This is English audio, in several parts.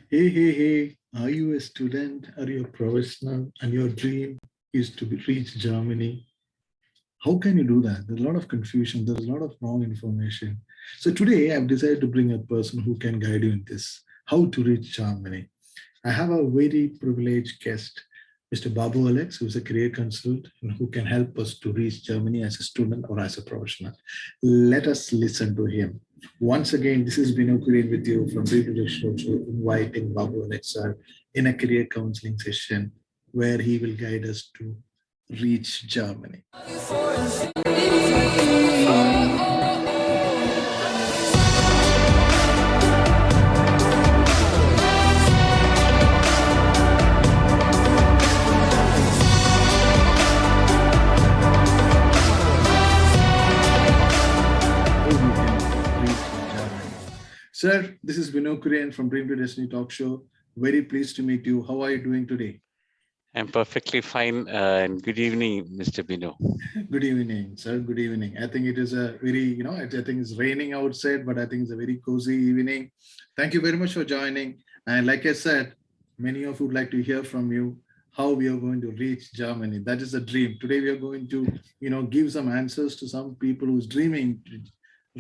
Hey, hey, hey, are you a student? Are you a professional? And your dream is to reach Germany? How can you do that? There's a lot of confusion, there's a lot of wrong information. So today I've decided to bring a person who can guide you in this how to reach Germany. I have a very privileged guest, Mr. Babu Alex, who's a career consultant and who can help us to reach Germany as a student or as a professional. Let us listen to him. Once again, this is Bino Kurian with you from Reproduction Show, inviting Babu Alex sir in a career counseling session where he will guide us to reach Germany. How we can reach Germany. Sir, this is Vinod Kurian from Dream to Destiny Talk Show. Very pleased to meet you. How are you doing today? I'm perfectly fine. And good evening, Mr. Bino. Good evening, sir. Good evening. I think it is a very, I think it's raining outside, but I think it's a very cozy evening. Thank you very much for joining. And like I said, many of you would like to hear from you how we are going to reach Germany. That is the dream. Today we are going to, give some answers to some people who's dreaming to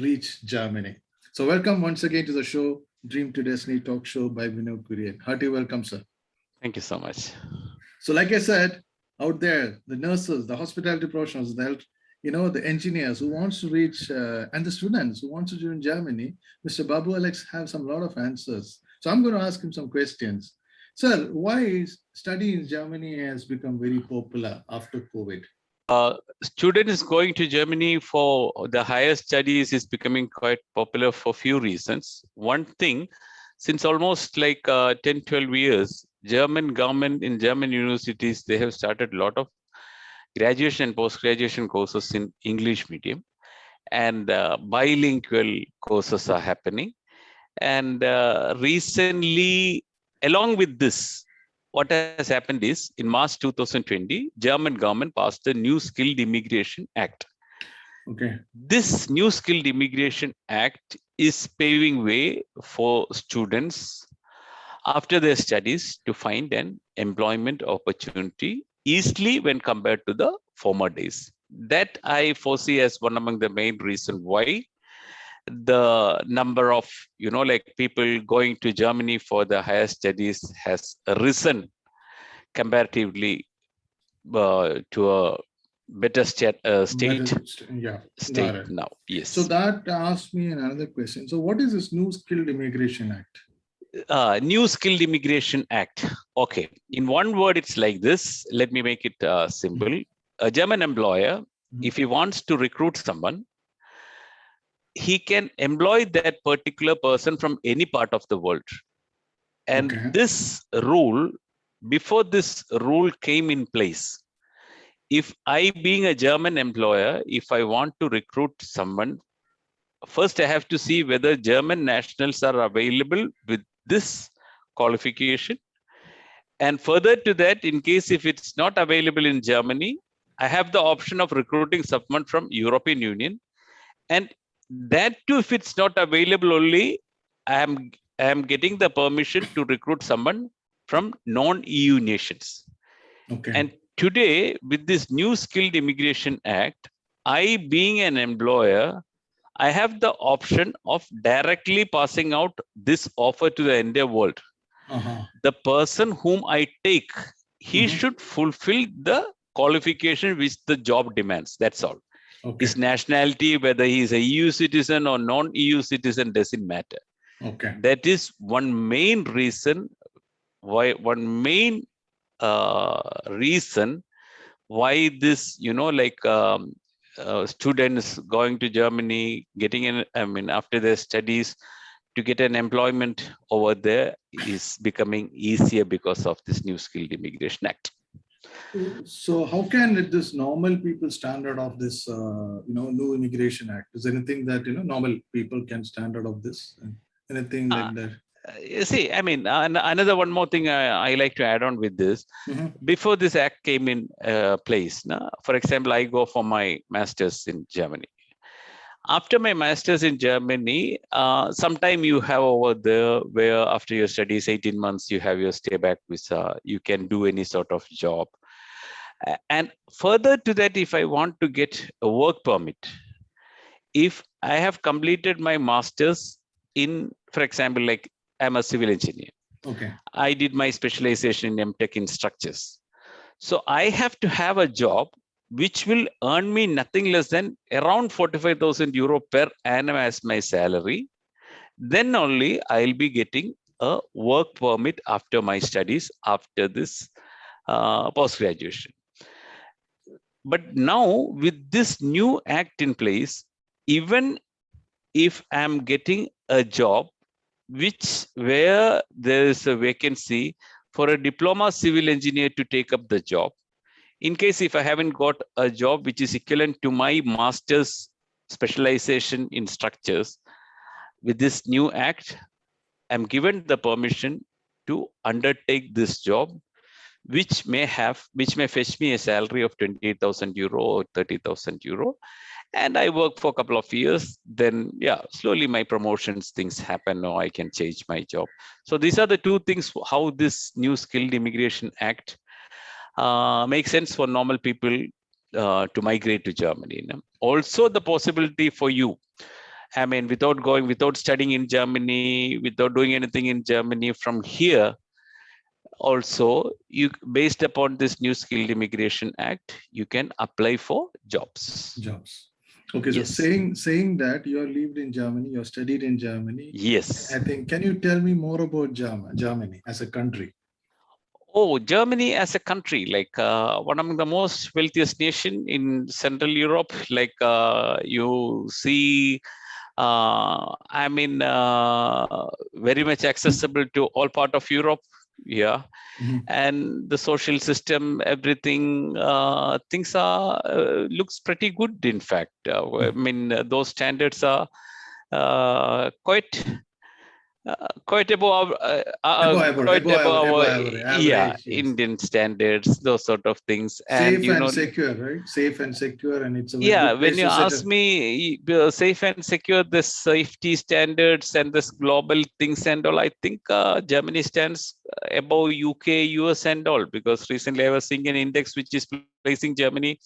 reach Germany. So welcome once again to the show, Dream to Destiny Talk Show by Vinod Kurian. Hearty welcome, sir. Thank you so much. So, like I said, out there, the nurses, the hospitality professionals, the engineers who wants to reach, and the students who wants to join Germany, Mr. Babu Alex have some lot of answers. So I'm going to ask him some questions. Sir, why is study in Germany has become very popular after COVID? Students going to Germany for the higher studies is becoming quite popular for few reasons. One thing, since almost like 10, 12 years, German government in German universities, they have started a lot of graduation and post-graduation courses in English medium, and bilingual courses are happening. And recently, along with this, what has happened is in March 2020, German government passed the New Skilled Immigration Act. Okay. This New Skilled Immigration Act is paving way for students after their studies to find an employment opportunity easily when compared to the former days. That I foresee as one among the main reasons why the number of like people going to Germany for the higher studies has risen comparatively to a better state Yeah, got it. now. So Yes. that asks me another question. So what is this New Skilled Immigration Act? New Skilled Immigration Act. Okay. In one word, it's like this. Let me make it simple. A German employer, if he wants to recruit someone, he can employ that particular person from any part of the world. And Okay. this rule, before this rule came in place, if I, being a German employer, if I want to recruit someone, first I have to see whether German nationals are available with this qualification. And further to that, in case if it's not available in Germany, I have the option of recruiting someone from European Union. And that too, if it's not available only, I am getting the permission to recruit someone from non-EU nations. Okay. And today, with this New Skilled Immigration Act, I, being an employer, I have the option of directly passing out this offer to the entire world. The person whom I take, he should fulfill the qualification which the job demands. That's all. Okay. His nationality, whether he is a EU citizen or non-EU citizen, doesn't matter. Okay. That is one main reason why reason why this, students going to Germany, getting in, after their studies, to get an employment over there is becoming easier because of this New Skilled Immigration Act. So how can this normal people stand out of this, new immigration act? Is there anything that, normal people can stand out of this? Anything like that? You see, another one more thing I like to add on with this. Before this act came in place, for example, I go for my master's in Germany. After my master's in Germany, sometime you have over there where after your studies, 18 months, you have your stay back visa. You can do any sort of job. And further to that, if I want to get a work permit, if I have completed my master's in, for example, like I'm a civil engineer. Okay. I did my specialization in MTech in structures. So I have to have a job which will earn me nothing less than around 45,000 euro per annum as my salary. Then only I'll be getting a work permit after my studies, after this post graduation. But now with this new act in place, even if I'm getting a job where there is a vacancy for a diploma civil engineer to take up the job, in case if I haven't got a job which is equivalent to my master's specialization in structures, with this new act, I'm given the permission to undertake this job, which may fetch me a salary of 28,000 euro or 30,000 euro. And I work for a couple of years. Then, yeah, slowly my promotions, things happen, or I can change my job. So these are the two things how this new Skilled Immigration Act makes sense for normal people to migrate to Germany. You know? Also, the possibility for you, I mean, without studying in Germany, without doing anything in Germany, from here, also, you based upon this new Skilled Immigration Act, you can apply for jobs. Jobs. Okay, so Yes. saying that you have lived in Germany, you have studied in Germany. Yes. I think, can you tell me more about Germany as a country? Oh, Germany as a country, like one among the most wealthiest nation in Central Europe. Like you see, I mean, very much accessible to all part of Europe. Yeah. Mm-hmm. And the social system, everything, things are looks pretty good. In fact, I mean, those standards are quite above average, yes. Indian standards, those sort of things. And Safe and secure, right? Safe and secure, and it's a very yeah, good when place you to ask settle. me safe and secure, the safety standards and this global things and all, I think Germany stands above UK, US and all, because recently I was seeing an index which is placing Germany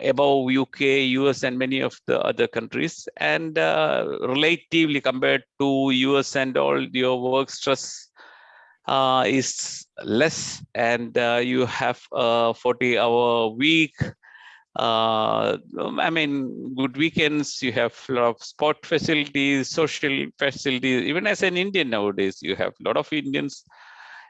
above UK, US and many of the other countries. And relatively compared to US and all, your work stress is less, and you have a 40-hour week. I mean, good weekends, you have a lot of sport facilities, social facilities. Even as an Indian nowadays, you have a lot of Indians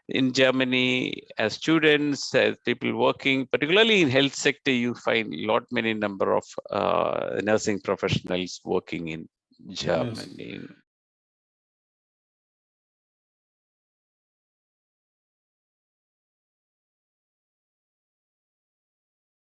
in Germany as students, as people working, particularly in health sector. You find many number of nursing professionals working in Yes. Germany.